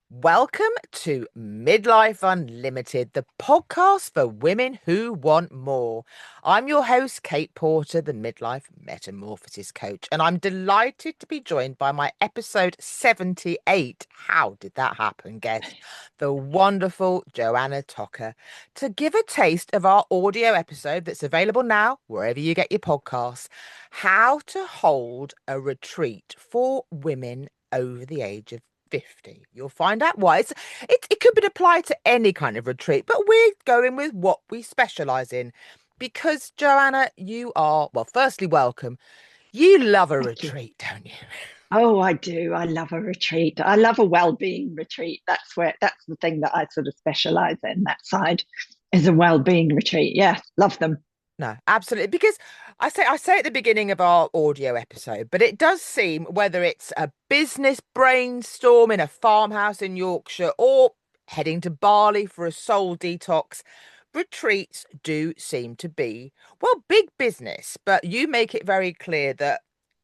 Welcome to Midlife Unlimited, the podcast for women who want more. I'm your host, Kate Porter, the Midlife Metamorphosis Coach, and I'm delighted to be joined by my episode 78. How did that happen, guest? The wonderful Joanna Tocher, to give a taste of our audio episode that's available now, wherever you get your podcasts, how to hold a retreat for women over the age of 50. You'll find out why. It could be applied to any kind of retreat, but we're going with what we specialize in because, Joanna, you are, well, firstly, welcome. You love a Thank you. retreat, don't you? Oh, I do. I love a retreat. I love a well-being retreat. That's the thing that I sort of specialize in. That side is a well-being retreat. Yeah, love them. No, absolutely. Because I say at the beginning of our audio episode, but it does seem whether it's a business brainstorm in a farmhouse in Yorkshire or heading to Bali for a soul detox, retreats do seem to be, well, big business. But you make it very clear that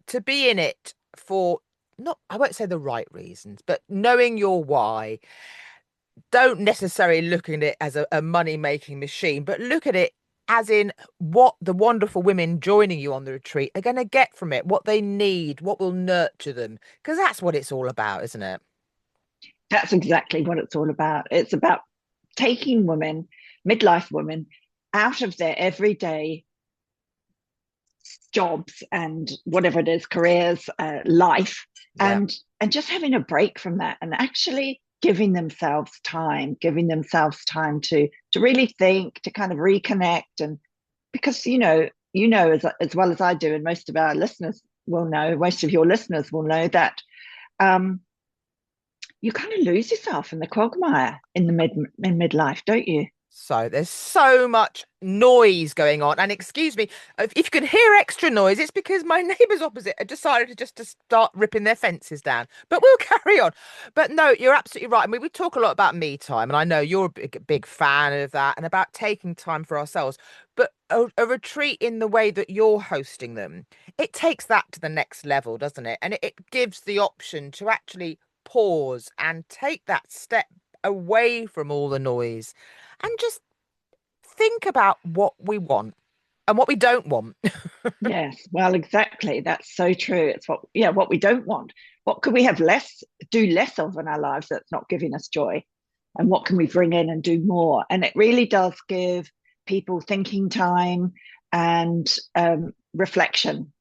to be in it for not, I won't say the right reasons, but knowing your why, don't necessarily look at it as a money-making machine, but look at it as in what the wonderful women joining you on the retreat are going to get from it, what they need, what will nurture them, because that's what it's all about, isn't it? That's exactly what it's all about. It's about taking women, midlife women, out of their everyday jobs and whatever it is, careers, life, Yeah. and just having a break from that and actually giving themselves time to really think, to kind of reconnect. And because as well as I do, and most of your listeners will know that um you kind of lose yourself in the quagmire in midlife, don't you? So there's so much noise going on. And excuse me, if you can hear extra noise, it's because my neighbours opposite have decided to start ripping their fences down. But we'll carry on. But no, you're absolutely right. I mean, we talk a lot about me time, and I know you're a big fan of that and about taking time for ourselves. But a retreat in the way that you're hosting them, it takes that to the next level, doesn't it? And it gives the option to actually pause and take that step away from all the noise and just think about what we want and what we don't want. Yes, well, exactly. That's so true. It's what we don't want. What could we do less of in our lives that's not giving us joy? And what can we bring in and do more? And it really does give people thinking time and reflection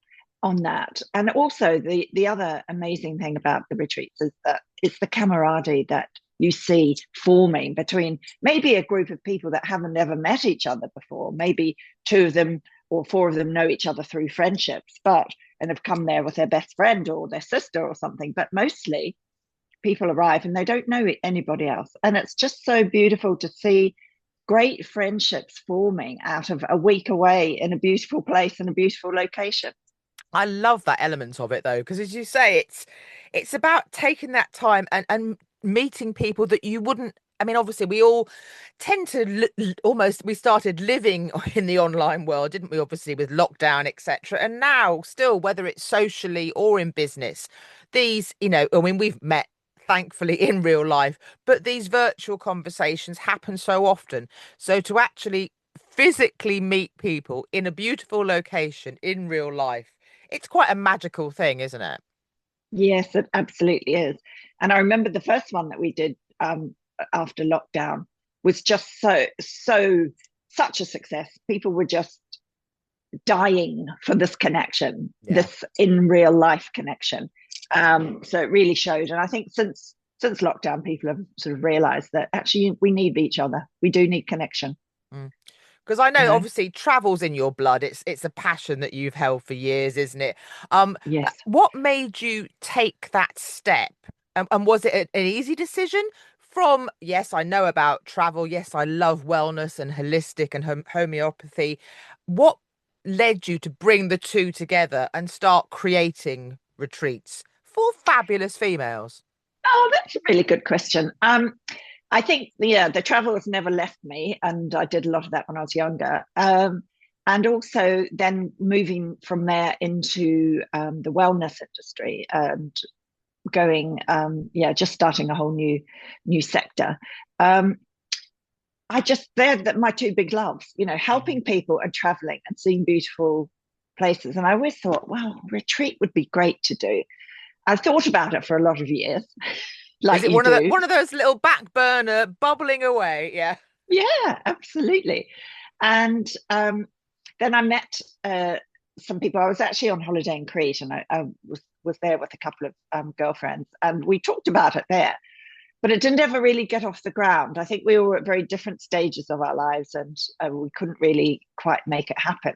on that. And also, the other amazing thing about the retreats is that it's the camaraderie that you see forming between maybe a group of people that haven't ever met each other before. Maybe two of them or four of them know each other through friendships, and have come there with their best friend or their sister or something. But mostly people arrive and they don't know anybody else. And it's just so beautiful to see great friendships forming out of a week away in a beautiful place in a beautiful location. I love that element of it though, because as you say, it's about taking that time and meeting people that you wouldn't. I mean, obviously, we all tend to almost. We started living in the online world, didn't we? Obviously, with lockdown, etc. And now, still, whether it's socially or in business, these, I mean, we've met thankfully in real life, but these virtual conversations happen so often. So to actually physically meet people in a beautiful location in real life, it's quite a magical thing, isn't it? Yes, it absolutely is. And I remember the first one that we did after lockdown was just such a success. People were just dying for this connection, Yeah. this in real life connection. So it really showed. And I think since lockdown, people have sort of realized that actually we need each other. We do need connection, Mm. Because I you know know? obviously travel's in your blood. It's a passion that you've held for years, isn't it? Yes. What made you take that step? And was it an easy decision from, yes, I know about travel. Yes, I love wellness and holistic and homeopathy. What led you to bring the two together and start creating retreats for fabulous females? Oh, that's a really good question. I think the travel has never left me, and I did a lot of that when I was younger. And also then moving from there into the wellness industry and going, just starting a whole new sector. Um, they're my two big loves, Mm. helping people and traveling and seeing beautiful places. And I always thought, wow, retreat would be great to do. I've thought about it for a lot of years, Is like it you do. one of those little back burner bubbling away? Yeah. Yeah, absolutely. And then I met some people. I was actually on holiday in Crete, and I was there with a couple of girlfriends, and we talked about it there. But it didn't ever really get off the ground. I think we were at very different stages of our lives, and we couldn't really quite make it happen.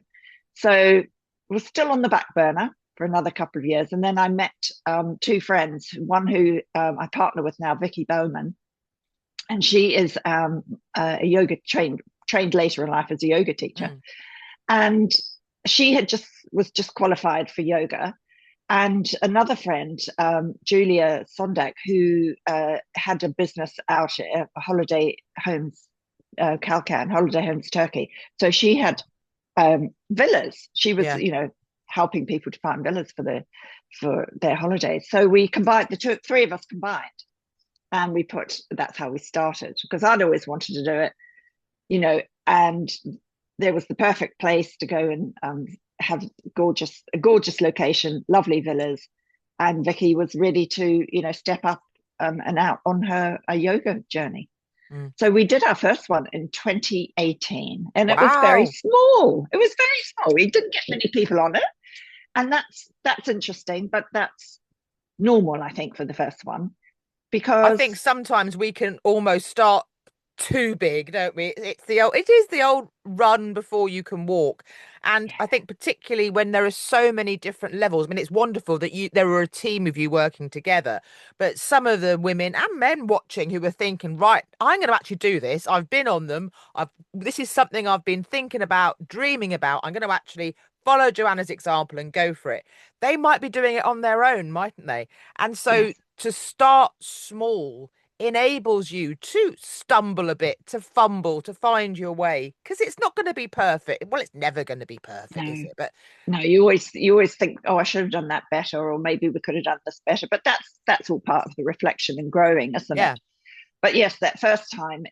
So it was still on the back burner for another couple of years, and then I met two friends. One who I partner with now, Vicky Bowman, and she is a yoga trained later in life as a yoga teacher, Mm. and she had just qualified for yoga. And another friend, Julia Sondak, who had a business out at Holiday Homes, Kalkan, Holiday Homes Turkey. So she had villas. She was, Yeah. helping people to find villas for their holidays. So we combined three of us combined, and that's how we started, because I'd always wanted to do it, and there was the perfect place to go and have a gorgeous location, lovely villas, and Vicky was ready to step up and out on a yoga journey. Mm. So we did our first one in 2018, and it was very Wow. small. It was very small. We didn't get many people on it, and that's interesting, but that's normal, I think, for the first one, I because think sometimes we can almost start too big, don't we? It is the old run before you can walk. And I think particularly when there are so many different levels, I mean, it's wonderful that there are a team of you working together, but some of the women and men watching who are thinking, right, I'm going to actually do this. I've been on them. This is something I've been thinking about, dreaming about. I'm going to actually follow Joanna's example and go for it. They might be doing it on their own, mightn't they? And so yes, to start small enables you to stumble a bit, to fumble, to find your way, because it's not going to be perfect. Well, it's never going to be perfect, is no, it? But no, you always think, oh, I should have done that better, or maybe we could have done this better. But that's all part of the reflection and growing, isn't it? yeah, But yes, that first time,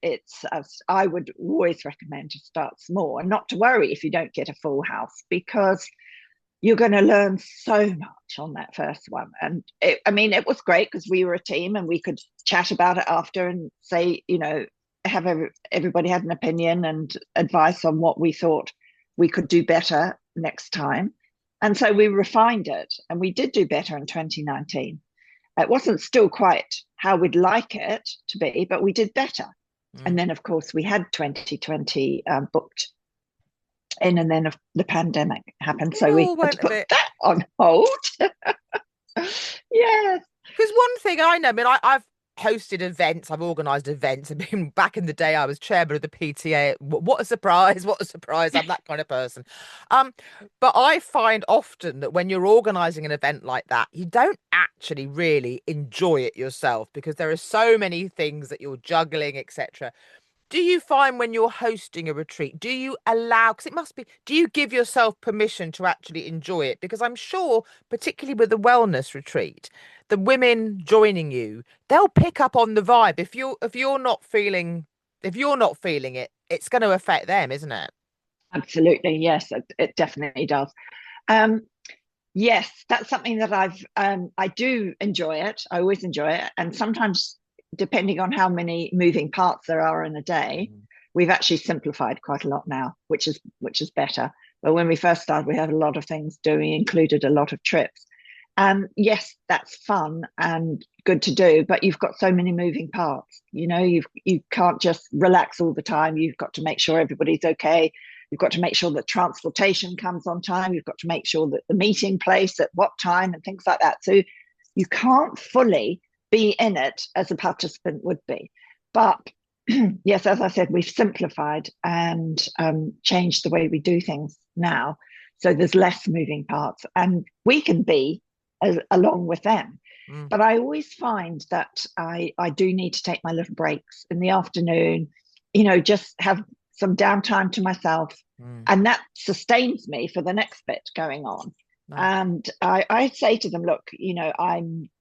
I would always recommend to start small and not to worry if you don't get a full house, because you're going to learn so much on that first one. And it was great because we were a team and we could chat about it after and say, have everybody had an opinion and advice on what we thought we could do better next time. And so we refined it, and we did do better in 2019. It wasn't still quite how we'd like it to be, but we did better. And mm. then, of course, we had 2020 booked in, and then the pandemic happened. It So we all had to went a put bit. that on hold. Yes, Because one thing I know, I mean, I've hosted events, I've organised events. I mean, back in the day, I was chairman of the PTA. What a surprise! What a surprise! I'm that kind of person. Um, but I find often that when you're organising an event like that, you don't actually really enjoy it yourself because there are so many things that you're juggling, etc. Do you find when you're hosting a retreat, do you allow, because it must be, do you give yourself permission to actually enjoy it? Because I'm sure, particularly with the wellness retreat, the women joining you, they'll pick up on the vibe. If you're not feeling it, it's going to affect them, isn't it? absolutely. Yes, it definitely does. Um, yes, that's something that I do enjoy it. I always enjoy it. And sometimes, depending on how many moving parts there are in a day, Mm. we've actually simplified quite a lot now, which is better. But when we first started, we had a lot of things doing, included a lot of trips. And yes, that's fun and good to do, but you've got so many moving parts. You can't just relax all the time. You've got to make sure everybody's okay. You've got to make sure that transportation comes on time. You've got to make sure that the meeting place at what time and things like that. So you can't fully be in it as a participant would be. But yes, as I said, we've simplified and changed the way we do things now. So there's less moving parts, and we can be along with them. Mm. But I always find that I do need to take my little breaks in the afternoon, just have some downtime to myself. Mm. And that sustains me for the next bit going on. No. And I say to them, look,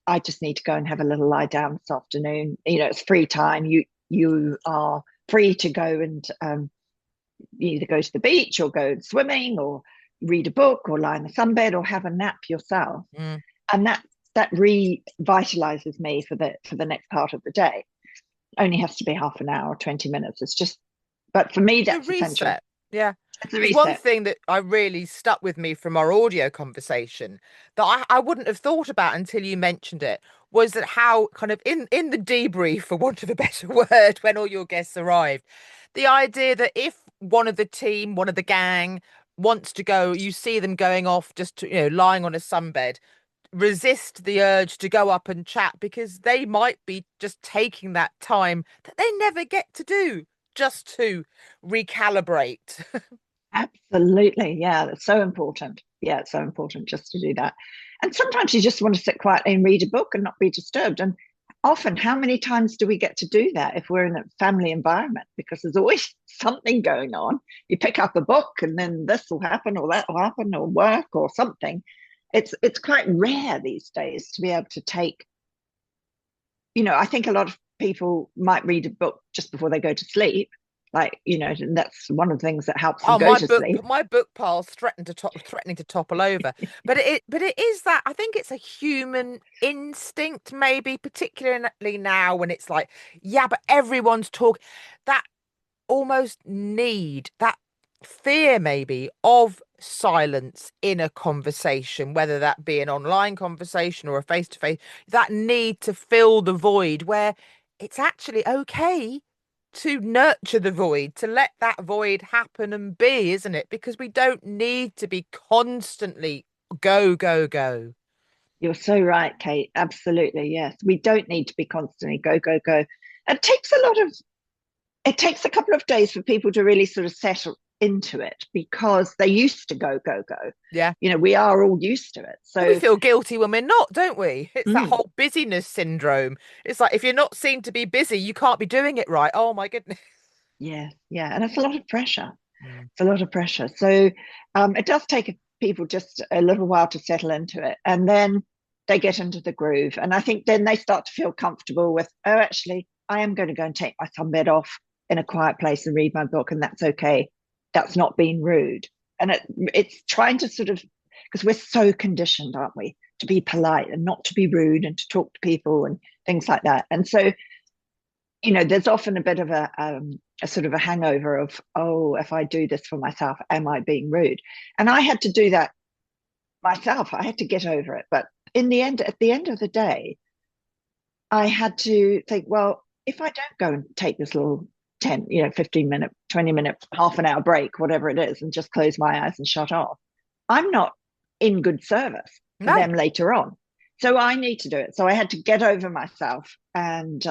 I just need to go and have a little lie down this afternoon. It's free time. You are free to go and either go to the beach or go swimming or read a book or lie in the sunbed or have a nap yourself. Mm. And that revitalizes me for the next part of the day. Only has to be half an hour or 20 minutes. It's just, but for me, The that's essential. reset. Yeah. It's a Because one reset. thing that I really stuck with me from our audio conversation that I wouldn't have thought about until you mentioned it was that how kind of in the debrief, for want of a better word, when all your guests arrived, the idea that if one of the team, one of the gang wants to go, you see them going off just to, lying on a sunbed, resist the urge to go up and chat because they might be just taking that time that they never get to do just to recalibrate. Absolutely. Yeah, that's so important. Yeah, it's so important just to do that. And sometimes you just want to sit quietly and read a book and not be disturbed. And often, how many times do we get to do that if we're in a family environment? Because there's always something going on. You pick up a book and then this will happen or that will happen or work or something. It's quite rare these days to be able to take, I think a lot of people might read a book just before they go to sleep. Like, and that's one of the things that helps them Oh, go to sleep. my book pile's threatening to topple over. But it is that I think it's a human instinct, maybe, particularly now when it's like, yeah, but everyone's talking that almost need that fear maybe of silence in a conversation, whether that be an online conversation or a face to face, that need to fill the void where it's actually okay to nurture the void, to let that void happen and be, isn't it? Because we don't need to be constantly go, go, go. You're so right, Kate. Absolutely. Yes. We don't need to be constantly go, go, go. It takes a couple of days for people to really sort of settle into it because they used to go, go, go. Yeah. We are all used to it. Well, we So, feel guilty when we're not, don't we? It's that mm, whole busyness syndrome. It's like if you're not seen to be busy, you can't be doing it right. Oh my goodness. yeah, yeah. And it's a lot of pressure. Mm. It's a lot of pressure. So, it does take people just a little while to settle into it. And then they get into the groove. And I think then they start to feel comfortable with, oh, actually, I am going to go and take my sunbed off in a quiet place and read my book. And that's okay. That's not being rude. And it's trying to sort of, because we're so conditioned, aren't we, to be polite and not to be rude and to talk to people and things like that. And so, there's often a bit of a sort of a hangover of, oh, if I do this for myself, am I being rude? And I had to do that myself. I had to get over it. But at the end of the day, I had to think, well, if I don't go and take this little 10, 15-minute, 20-minute, half an hour break, whatever it is, and just close my eyes and shut off, I'm not in good service for No. them later on. So I need to do it. So I had to get over myself and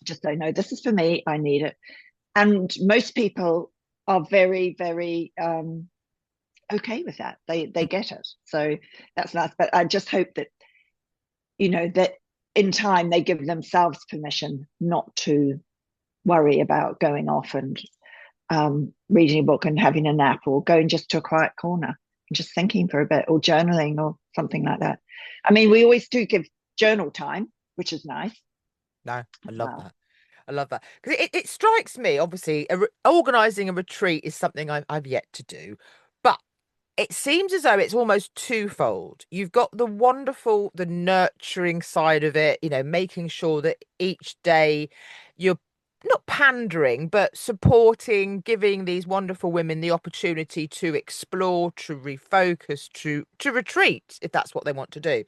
just say, no, this is for me. I need it. And most people are very, very okay with that. They get it. So that's nice. But I just hope that, that in time they give themselves permission not to worry about going off and reading a book and having a nap or going just to a quiet corner and just thinking for a bit or journaling or something like that. I mean, we always do give journal time, which is nice No, I as love well. that. I love that because it strikes me, obviously, organizing a retreat is something I've yet to do, but it seems as though it's almost twofold. You've got the wonderful, the nurturing side of it, making sure that each day you're not pandering, but supporting, giving these wonderful women the opportunity to explore, to refocus, to retreat, if that's what they want to do.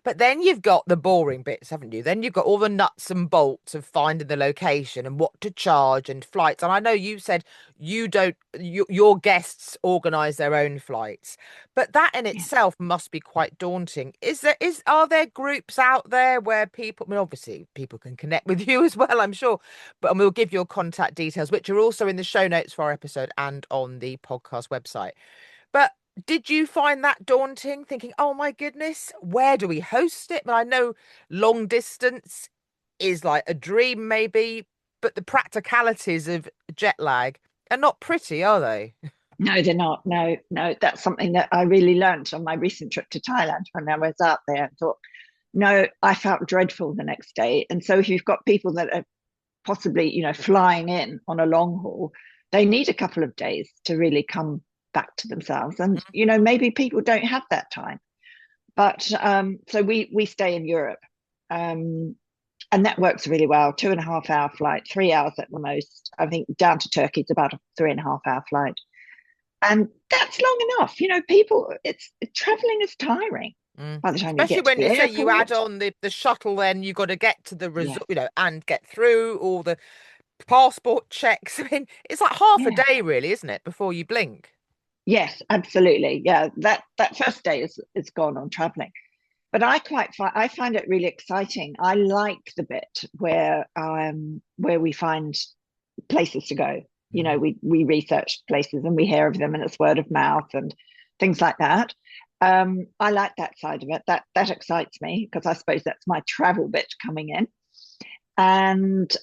But then you've got the boring bits, haven't you? Then you've got all the nuts and bolts of finding the location and what to charge and flights. And I know you said you don't, your guests organize their own flights, but that in Yeah. itself must be quite daunting. Are there groups out there where people, I mean, obviously people can connect with you as well, I'm sure, but and we'll give your contact details, which are also in the show notes for our episode and on the podcast website. But did you find that daunting, thinking, oh my goodness, where do we host it? But I know long distance is like a dream, maybe, but the practicalities of jet lag are not pretty, are they? No, they're not. No, no, that's something that I really learned on my recent trip to Thailand when I was out there and thought, no, I felt dreadful the next day. And so if you've got people that are possibly, flying in on a long haul, they need a couple of days to really come back to themselves. And, maybe people don't have that time. But so we stay in Europe. Um, and that works really well. 2.5 hour flight, 3 hours at the most. I think down to Turkey, it's about a 3.5 hour flight. And that's long enough. People, it's traveling is tiring by the time you Especially get to when the you say you add airport. on the shuttle, then you got to get to the Yeah, resort, and get through all the passport checks. I mean, it's like half a yeah. day, really, isn't it, before you blink? Yes, absolutely. Yeah, that first day is gone on traveling. But I find it really exciting. I like the bit where we find places to go. Mm. We research places and we hear of them and it's word of mouth and things like that. I like that side of it. That excites me because I suppose that's my travel bit coming in. And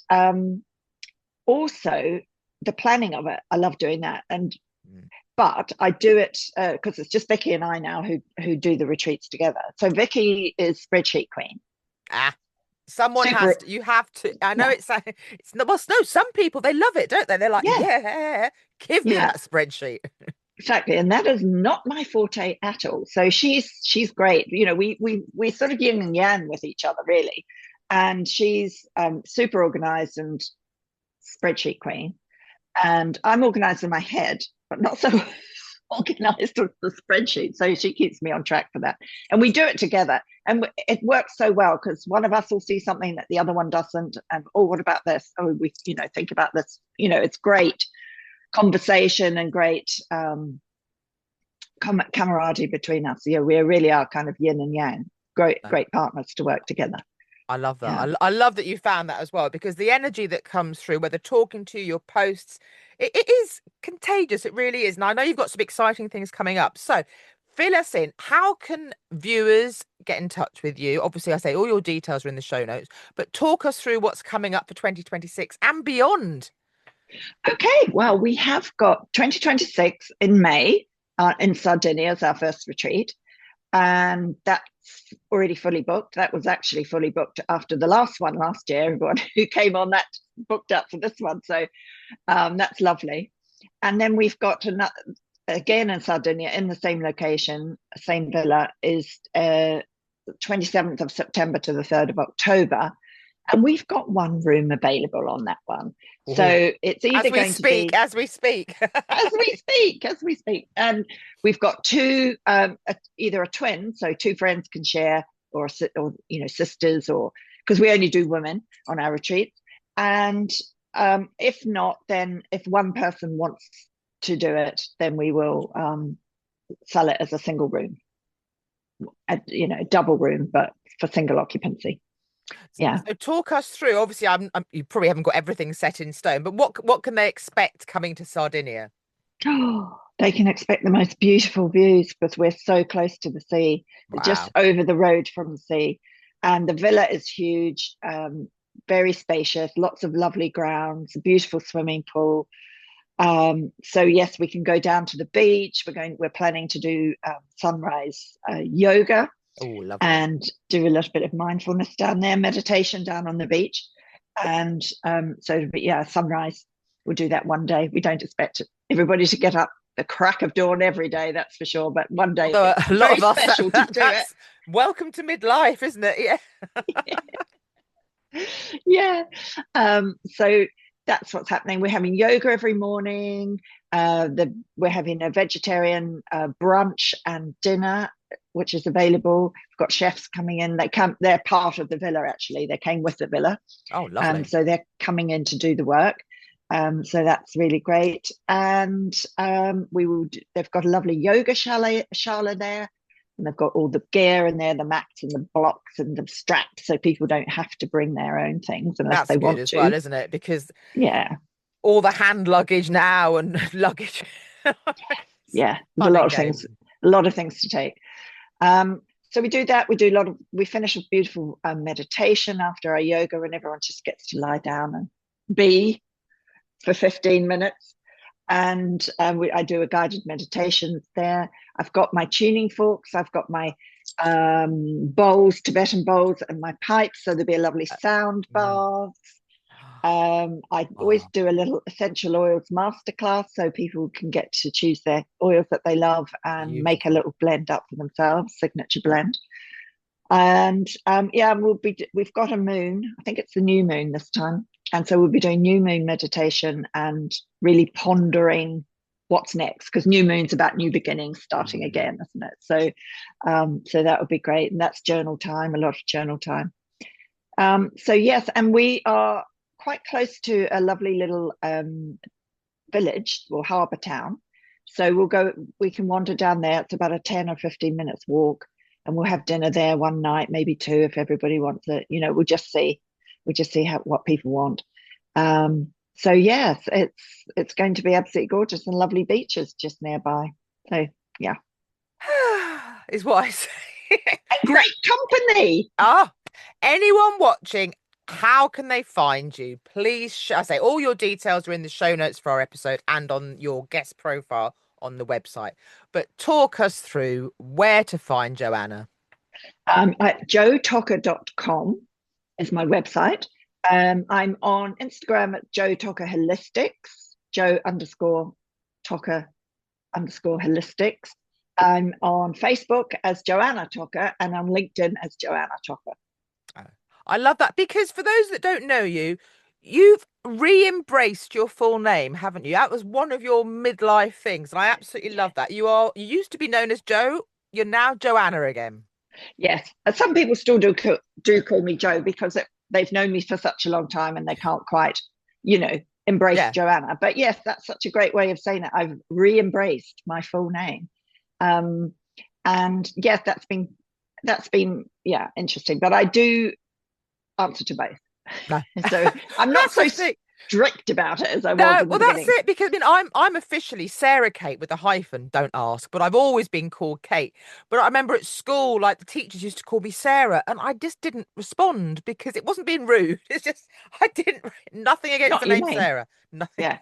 also the planning of it. I love doing that. And Mm. but I do it because it's just Vicky and I now who do the retreats together. So Vicky is spreadsheet queen. Ah, someone has Super, to, you have to. I know yeah, it's no, well, no, some people they love it, don't they? They're like, yeah, yeah, give me yeah, that spreadsheet. exactly. And that is not my forte at all. So she's great. We sort of yin and yang with each other really, and she's super organized and spreadsheet queen, and I'm organized in my head, but not so organized with the spreadsheet. So she keeps me on track for that. And we do it together. And it works so well because one of us will see something that the other one doesn't. And, oh, what about this? Oh, we, think about this. It's great conversation and great camaraderie between us. Yeah, we really are kind of yin and yang. Great partners to work together. I love that. Yeah. I love that you found that as well because the energy that comes through, whether talking to your posts, it is contagious. It really is. And I know you've got some exciting things coming up. So fill us in. How can viewers get in touch with you? Obviously, I say all your details are in the show notes, but talk us through what's coming up for 2026 and beyond. Okay. Well, we have got 2026 in May in Sardinia as our first retreat. And that's already fully booked. That was actually fully booked after the last one last year. Everyone who came on that booked up for this one. So that's lovely. And then we've got another, again in Sardinia, in the same location, same villa, is 27th of September to the 3rd of October. And we've got one room available on that one. Oh, So it's either going to be as we speak. as we speak. And we've got two, either a twin, so two friends can share, or sisters, or because we only do women on our retreats. And if not, then if one person wants to do it, then we will sell it as a single room, double room, but for single occupancy. Yeah. So talk us through. Obviously, you probably haven't got everything set in stone, but what can they expect coming to Sardinia? Oh, they can expect the most beautiful views because we're so close to the sea, just Wow. over the road from the sea. And the villa is huge, very spacious, lots of lovely grounds, a beautiful swimming pool. So yes, we can go down to the beach. We're planning to do sunrise yoga Oh, lovely. and do a little bit of mindfulness down there, meditation down on the beach. And but yeah, sunrise, we'll do that one day. We don't expect everybody to get up the crack of dawn every day, that's for sure. But one day Although it's a lot very of us, special to do it. that's welcome to midlife, isn't it? Yeah. Yeah. So that's what's happening. We're having yoga every morning. We're having a vegetarian brunch and dinner, which is available. We've got chefs coming in. They're part of the villa actually. They came with the villa, Oh, lovely. so they're coming in to do the work. So that's really great. And they've got a lovely yoga shala there. And they've got all the gear in there, the mats and the blocks and the straps, so people don't have to bring their own things unless That's they good want as well, to. isn't it? Because Yeah, all the hand luggage now and luggage, it's yeah. There's fun and games. a lot of things to take. So we do that. We finish a beautiful meditation after our yoga, and everyone just gets to lie down and be for 15 minutes. and I do a guided meditation there. I've got my tuning forks. I've got my bowls, Tibetan bowls, and my pipes. So there'll be a lovely sound Mm. bath. I always Oh, do a little essential oils masterclass so people can get to choose their oils that they love and make a beautiful. little blend up for themselves, signature blend. And yeah, we've got a moon. I think it's the new moon this time. And so we'll be doing new moon meditation and really pondering what's next, because new moon's about new beginnings, starting Mm. again, isn't it? So that would be great. And that's journal time, a lot of journal time. So yes, and we are quite close to a lovely little village or harbour town. So we can wander down there. It's about a 10 or 15 minutes walk, and we'll have dinner there one night, maybe two if everybody wants it. We'll just see what people want. So yes, it's going to be absolutely gorgeous and lovely beaches just nearby. So yeah. Is what I say. And great company. Ah, anyone watching, how can they find you? Please, I say all your details are in the show notes for our episode and on your guest profile on the website. But talk us through where to find Joanna. At joetocker.com is my website. I'm on Instagram at Joe Tocher Holistics, Joe underscore Tocher underscore Holistics. I'm on Facebook as Joanna Tocher and on LinkedIn as Joanna Tocher. Oh, I love that because for those that don't know you, you've re-embraced your full name, haven't you? That was one of your midlife things, and I absolutely love that. You used to be known as Joe, you're now Joanna again. Yes, some people still do call me Joe because they've known me for such a long time and they can't quite, embrace Yeah. Joanna. But yes, that's such a great way of saying it. I've re-embraced my full name. Um, and yes, that's been yeah, interesting. But I do answer to both. No. So I'm not That's so the thing. strict about it as I was No, in the well, that's beginning. it because I mean I'm officially Sarah Kate with a hyphen, don't ask, but I've always been called Kate. But I remember at school, like the teachers used to call me Sarah, and I just didn't respond because it wasn't being rude. It's just I didn't nothing against the Not your name name. Sarah. Nothing. Yeah.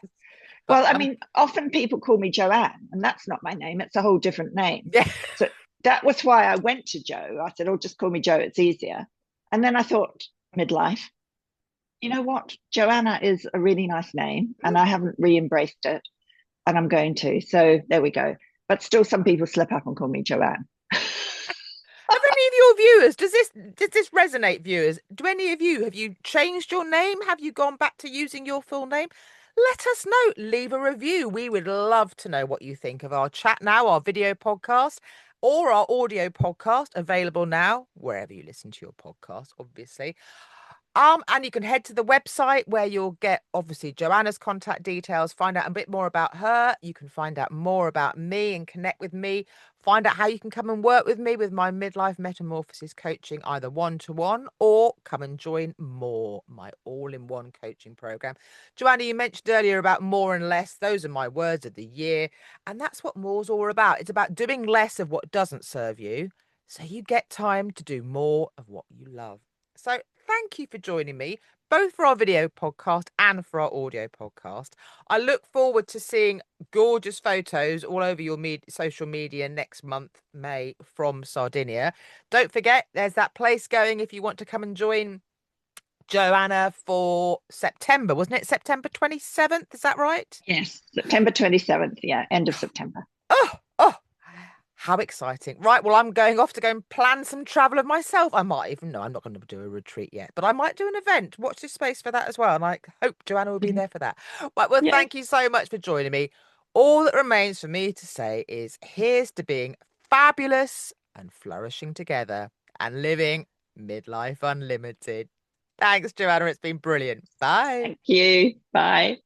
But Well, I mean, often people call me Joanne, and that's not my name. It's a whole different name. yeah. So that was why I went to Joe. I said, "Oh, just call me Joe. It's easier." And then I thought, midlife, you know what? Joanna is a really nice name, and I haven't re-embraced it, and I'm going to. So there we go. But still, some people slip up and call me Joanne. Have any of your viewers, does this resonate, viewers? Do any of you have you changed your name? Have you gone back to using your full name? Let us know. Leave a review. We would love to know what you think of our chat now, our video podcast, or our audio podcast available now, wherever you listen to your podcast, obviously. And you can head to the website where you'll get obviously Joanna's contact details, find out a bit more about her. You can find out more about me and connect with me. Find out how you can come and work with me with my midlife metamorphosis coaching, either one to one or come and join more, my all in one coaching program. Joanna, you mentioned earlier about more and less. Those are my words of the year. And that's what more's all about. It's about doing less of what doesn't serve you so you get time to do more of what you love. So thank you for joining me, both for our video podcast and for our audio podcast. I look forward to seeing gorgeous photos all over your social media next month, May, from Sardinia. Don't forget, there's that place going if you want to come and join Joanna for September, wasn't it? September 27th, is that right? Yes, September 27th. Yeah, end of September. Oh, how exciting. Right. Well, I'm going off to go and plan some travel of myself. I might even, no, I'm not going to do a retreat yet, but I might do an event. Watch this space for that as well. And I hope Joanna will be there for that. Right. Well, Yeah. thank you so much for joining me. All that remains for me to say is here's to being fabulous and flourishing together and living midlife unlimited. Thanks, Joanna. It's been brilliant. Bye. Thank you. Bye.